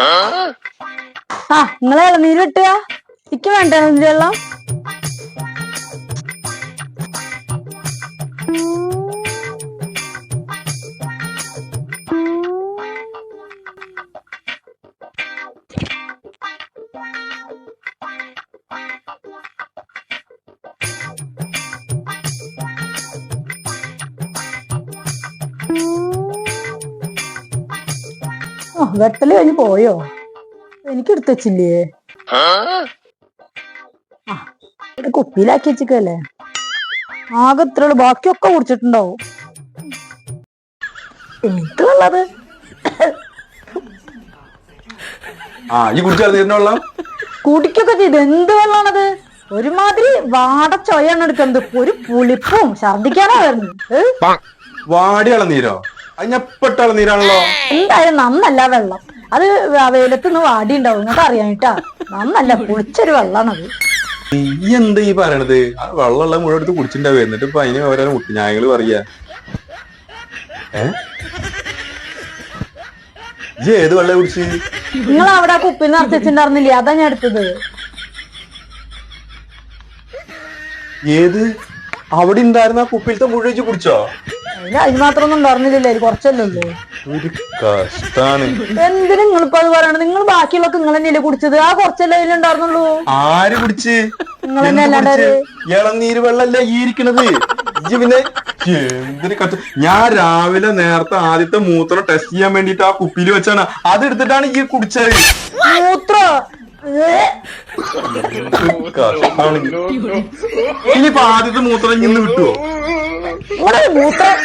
ആ നിങ്ങളെ ഇളനീര് കിട്ടുക എനിക്ക് വേണ്ട വെള്ളം. വെട്ടല് കഴിഞ്ഞ് പോയോ? എനിക്ക് എടുത്ത് വെച്ചില്ലേ? കുപ്പിയിലാക്കി വെച്ചിക്കല്ലേ. ആകെ ഇത്രയുള്ളൂ, ബാക്കിയൊക്കെ കുടിച്ചിട്ടുണ്ടാവും. എനിക്കുള്ളത് കുടിക്കൊക്കെ ചെയ്ത്. എന്ത് വെള്ളാണത്? ഒരുമാതിരി വാട ചൊയാണ് എടുക്കുന്നത്. ഒരു പുളിപ്പും ഛർദിക്കാനാ വരുന്നത്. വാടി ഇളനീരോ? അതിനെപ്പെട്ട ഇളനീരാണല്ലോ. എന്തായാലും നന്നല്ല വെള്ളം. അത് വെയിലത്തുനിന്ന് വാടി ഉണ്ടാവും. നിങ്ങൾക്ക് അറിയാനിട്ടാ. നന്നല്ല, പുളിച്ചൊരു വെള്ളാണത്. ഈ എന്താ ഈ പറയണത്? ആ വെള്ളമുള്ള മുഴുവൻ എടുത്ത് കുടിച്ചിട്ടുണ്ടാവും. എന്നിട്ട് ഇപ്പൊ അതിന് ഓരോ മുട്ടിഞ്ഞായകള് പറയാ. ഈ ഏത് വെള്ളം കുടിച്ച്? നിങ്ങൾ അവിടെ ആ കുപ്പിയിൽ നിറച്ചിട്ടുണ്ടായിരുന്നില്ലേ? അതാ ഞാൻ എടുത്തത്. ഏത്? അവിടെ ഉണ്ടായിരുന്ന ആ കുപ്പിയിലത്തെ മുഴുവൻ കുടിച്ചോ? അതിന് മാത്രം ഒന്നും ഉണ്ടായിരുന്നില്ലല്ലേ, കുറച്ചല്ലേ ഉള്ളൂ. ഒരു കഷ്ടാണ്. എന്തിനു നിങ്ങളിപ്പോ അത് പറയണത്? നിങ്ങൾ ബാക്കിയുള്ളൊക്കെ നിങ്ങൾ തന്നെയല്ലേ കുടിച്ചത്? ആ കുറച്ചല്ലേ അതിലുണ്ടായിരുന്നുള്ളൂ. ആര് കുടിച്ച്? നിങ്ങൾ തന്നെ അല്ലാണ്ട്. ഇളനീര് വെള്ളല്ലേ ഈ ഇരിക്കണത്? പിന്നെ എന്തിനു കഷ്ട. ഞാൻ രാവിലെ നേരത്തെ ആദ്യത്തെ മൂത്രം ടെസ്റ്റ് ചെയ്യാൻ വേണ്ടിട്ട് ആ കുപ്പിയിൽ വെച്ചാണ് അത് എടുത്തിട്ടാണ് ഈ കുടിച്ചത്. മൂത്രം ഇനിയിപ്പോ ആദ്യത്തെ മൂത്രം ഇന്ന് കിട്ടുവോ? മൂത്രം